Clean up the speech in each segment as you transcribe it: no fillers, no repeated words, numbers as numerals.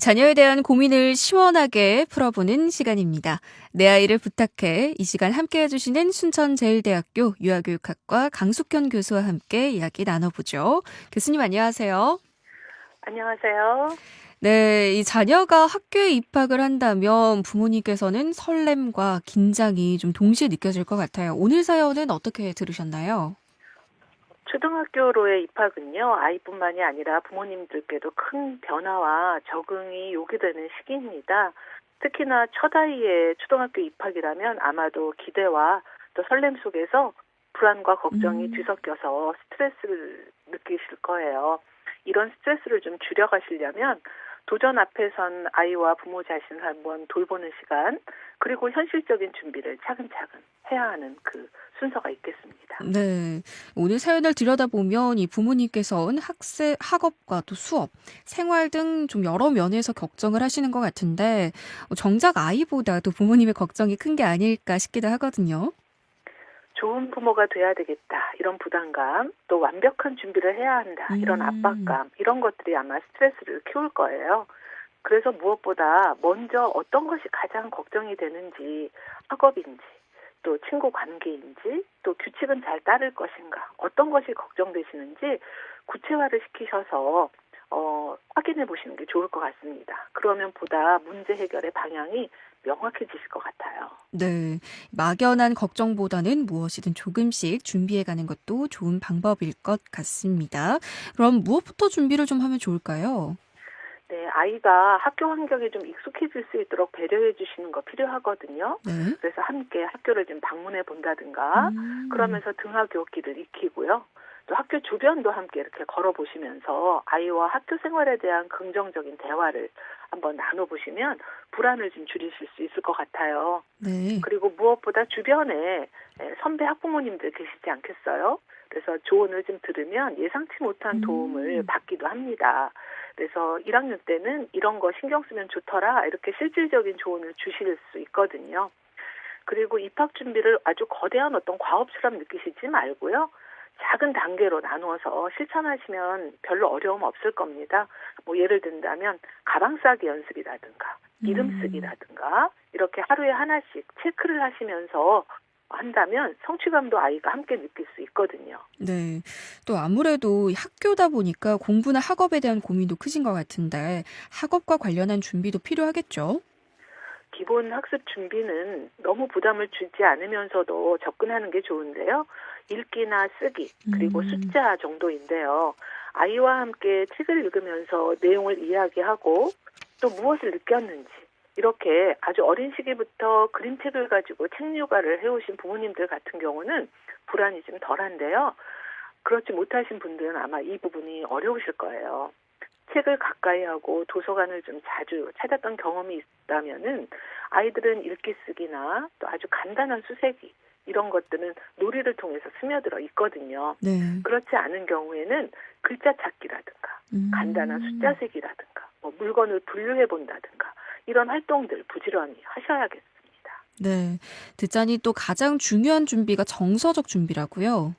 자녀에 대한 고민을 시원하게 풀어보는 시간입니다. 내 아이를 부탁해 이 시간 함께 해주시는 순천제일대학교 유아교육학과 강숙현 교수와 함께 이야기 나눠보죠. 교수님 안녕하세요. 안녕하세요. 네, 이 자녀가 학교에 입학을 한다면 부모님께서는 설렘과 긴장이 좀 동시에 느껴질 것 같아요. 오늘 사연은 어떻게 들으셨나요? 초등학교로의 입학은요, 아이뿐만이 아니라 부모님들께도 큰 변화와 적응이 요구되는 시기입니다. 특히나 첫 아이의 초등학교 입학이라면 아마도 기대와 또 설렘 속에서 불안과 걱정이 음. 뒤섞여서 스트레스를 느끼실 거예요. 이런 스트레스를 좀 줄여가시려면 도전 앞에 선 아이와 부모 자신을 한번 돌보는 시간, 그리고 현실적인 준비를 차근차근 해야 하는 그 순서가 있겠습니다. 네. 오늘 사연을 들여다보면 이 부모님께서는 학업과 또 수업, 생활 등 좀 여러 면에서 걱정을 하시는 것 같은데, 정작 아이보다도 부모님의 걱정이 큰 게 아닐까 싶기도 하거든요. 좋은 부모가 돼야 되겠다, 이런 부담감, 또 완벽한 준비를 해야 한다, 이런 음. 압박감, 이런 것들이 아마 스트레스를 키울 거예요. 그래서 무엇보다 먼저 어떤 것이 가장 걱정이 되는지, 학업인지, 또 친구 관계인지, 또 규칙은 잘 따를 것인가, 어떤 것이 걱정되시는지 구체화를 시키셔서 확인해 보시는 게 좋을 것 같습니다. 그러면 보다 문제 해결의 방향이 명확해지실 것 같아요. 네. 막연한 걱정보다는 무엇이든 조금씩 준비해가는 것도 좋은 방법일 것 같습니다. 그럼 무엇부터 준비를 좀 하면 좋을까요? 네, 아이가 학교 환경에 좀 익숙해질 수 있도록 배려해 주시는 거 필요하거든요. 네. 그래서 함께 학교를 좀 방문해 본다든가, 음. 그러면서 등하교길을 익히고요. 또 학교 주변도 함께 이렇게 걸어보시면서 아이와 학교 생활에 대한 긍정적인 대화를 한번 나눠보시면 불안을 좀 줄이실 수 있을 것 같아요. 네. 그리고 무엇보다 주변에 선배 학부모님들 계시지 않겠어요? 그래서 조언을 좀 들으면 예상치 못한 도움을 음. 받기도 합니다. 그래서 1학년 때는 이런 거 신경 쓰면 좋더라, 이렇게 실질적인 조언을 주실 수 있거든요. 그리고 입학 준비를 아주 거대한 어떤 과업처럼 느끼시지 말고요. 작은 단계로 나누어서 실천하시면 별로 어려움 없을 겁니다. 뭐 예를 든다면 가방 싸기 연습이라든가 이름 음. 쓰기라든가 이렇게 하루에 하나씩 체크를 하시면서 한다면 성취감도 아이가 함께 느낄 수 있거든요. 네. 또 아무래도 학교다 보니까 공부나 학업에 대한 고민도 크신 것 같은데 학업과 관련한 준비도 필요하겠죠? 기본 학습 준비는 너무 부담을 주지 않으면서도 접근하는 게 좋은데요. 읽기나 쓰기, 그리고 음. 숫자 정도인데요. 아이와 함께 책을 읽으면서 내용을 이야기하고 또 무엇을 느꼈는지, 이렇게 아주 어린 시기부터 그림책을 가지고 책 육아를 해오신 부모님들 같은 경우는 불안이 좀 덜한데요. 그렇지 못하신 분들은 아마 이 부분이 어려우실 거예요. 책을 가까이 하고 도서관을 좀 자주 찾았던 경험이 있다면은 아이들은 읽기 쓰기나 또 아주 간단한 수세기, 이런 것들은 놀이를 통해서 스며들어 있거든요. 네. 그렇지 않은 경우에는 글자 찾기라든가 간단한 숫자 음. 세기라든가 뭐 물건을 분류해 본다든가 이런 활동들 부지런히 하셔야겠습니다. 네. 듣자니 또 가장 중요한 준비가 정서적 준비라고요?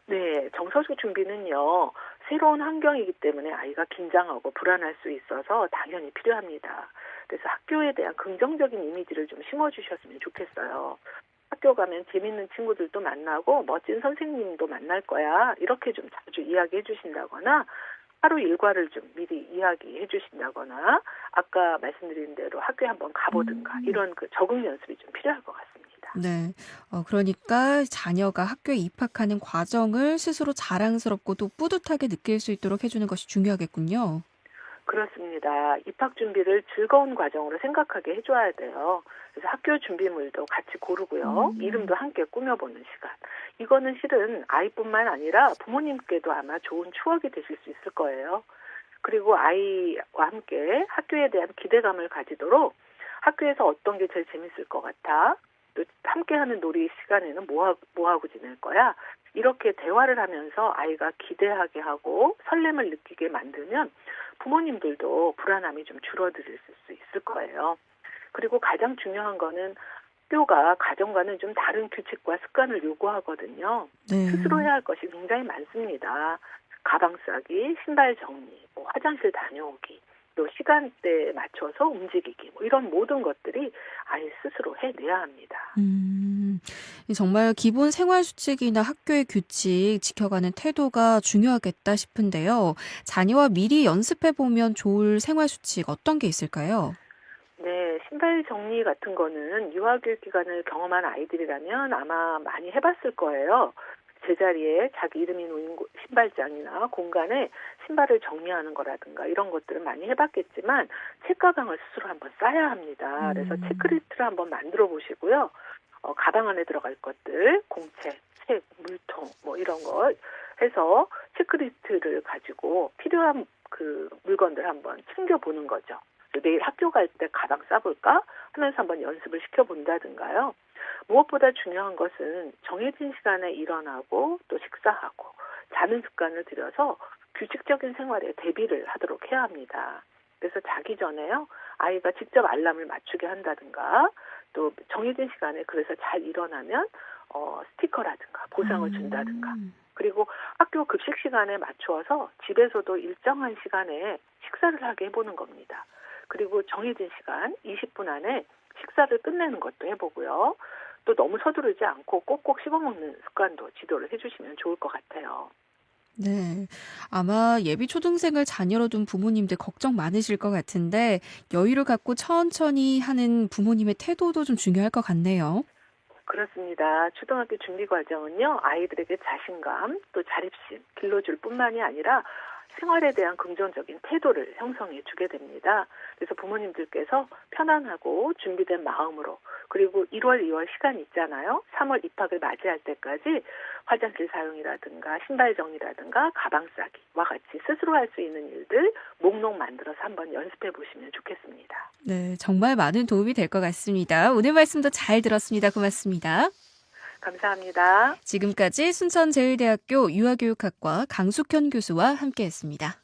네, 정서적 준비는요, 새로운 환경이기 때문에 아이가 긴장하고 불안할 수 있어서 당연히 필요합니다. 그래서 학교에 대한 긍정적인 이미지를 좀 심어주셨으면 좋겠어요. 학교 가면 재밌는 친구들도 만나고 멋진 선생님도 만날 거야, 이렇게 좀 자주 이야기해 주신다거나, 하루 일과를 좀 미리 이야기해 주신다거나, 아까 말씀드린 대로 학교에 한번 가보든가, 음. 이런 그 적응 연습이 좀 필요할 것 같습니다. 네. 그러니까 자녀가 학교에 입학하는 과정을 스스로 자랑스럽고 또 뿌듯하게 느낄 수 있도록 해주는 것이 중요하겠군요. 그렇습니다. 입학 준비를 즐거운 과정으로 생각하게 해줘야 돼요. 그래서 학교 준비물도 같이 고르고요. 음. 이름도 함께 꾸며보는 시간. 이거는 실은 아이뿐만 아니라 부모님께도 아마 좋은 추억이 되실 수 있을 거예요. 그리고 아이와 함께 학교에 대한 기대감을 가지도록 학교에서 어떤 게 제일 재밌을 것 같아? 또 함께하는 놀이 시간에는 뭐 하고 지낼 거야? 이렇게 대화를 하면서 아이가 기대하게 하고 설렘을 느끼게 만들면 부모님들도 불안함이 좀 줄어들 수 있을 거예요. 그리고 가장 중요한 거는 학교가 가정과는 좀 다른 규칙과 습관을 요구하거든요. 스스로 네. 해야 할 것이 굉장히 많습니다. 가방 싸기, 신발 정리, 뭐 화장실 다녀오기, 또 시간대에 맞춰서 움직이기 뭐 이런 모든 것들이 아이 스스로 해내야 합니다. 정말 기본 생활 수칙이나 학교의 규칙 지켜가는 태도가 중요하겠다 싶은데요. 자녀와 미리 연습해 보면 좋을 생활 수칙 어떤 게 있을까요? 네, 신발 정리 같은 거는 유아교육 기간을 경험한 아이들이라면 아마 많이 해봤을 거예요. 제자리에 자기 이름이 놓인 신발장이나 공간에 신발을 정리하는 거라든가 이런 것들은 많이 해봤겠지만 책가방을 스스로 한번 싸야 합니다. 그래서 체크리스트를 한번 만들어 보시고요. 가방 안에 들어갈 것들, 공책, 책, 물통 뭐 이런 거 해서 체크리스트를 가지고 필요한 그 물건들 한번 챙겨보는 거죠. 내일 학교 갈 때 가방 싸볼까 하면서 한번 연습을 시켜본다든가요. 무엇보다 중요한 것은 정해진 시간에 일어나고 또 식사하고 자는 습관을 들여서 규칙적인 생활에 대비를 하도록 해야 합니다. 그래서 자기 전에요. 아이가 직접 알람을 맞추게 한다든가 또 정해진 시간에 그래서 잘 일어나면 스티커라든가 보상을 준다든가 그리고 학교 급식 시간에 맞추어서 집에서도 일정한 시간에 식사를 하게 해보는 겁니다. 그리고 정해진 시간 20분 안에 식사를 끝내는 것도 해보고요. 또 너무 서두르지 않고 꼭꼭 씹어먹는 습관도 지도를 해주시면 좋을 것 같아요. 네. 아마 예비 초등생을 자녀로 둔 부모님들 걱정 많으실 것 같은데 여유를 갖고 천천히 하는 부모님의 태도도 좀 중요할 것 같네요. 그렇습니다. 초등학교 준비 과정은요. 아이들에게 자신감 또 자립심 길러줄 뿐만이 아니라 생활에 대한 긍정적인 태도를 형성해 주게 됩니다. 그래서 부모님들께서 편안하고 준비된 마음으로 그리고 1월, 2월 시간 있잖아요. 3월 입학을 맞이할 때까지 화장실 사용이라든가 신발 정리라든가 가방 싸기와 같이 스스로 할 수 있는 일들 목록 만들어서 한번 연습해 보시면 좋겠습니다. 네, 정말 많은 도움이 될 것 같습니다. 오늘 말씀도 잘 들었습니다. 고맙습니다. 감사합니다. 지금까지 순천제일대학교 유아교육학과 강숙현 교수와 함께했습니다.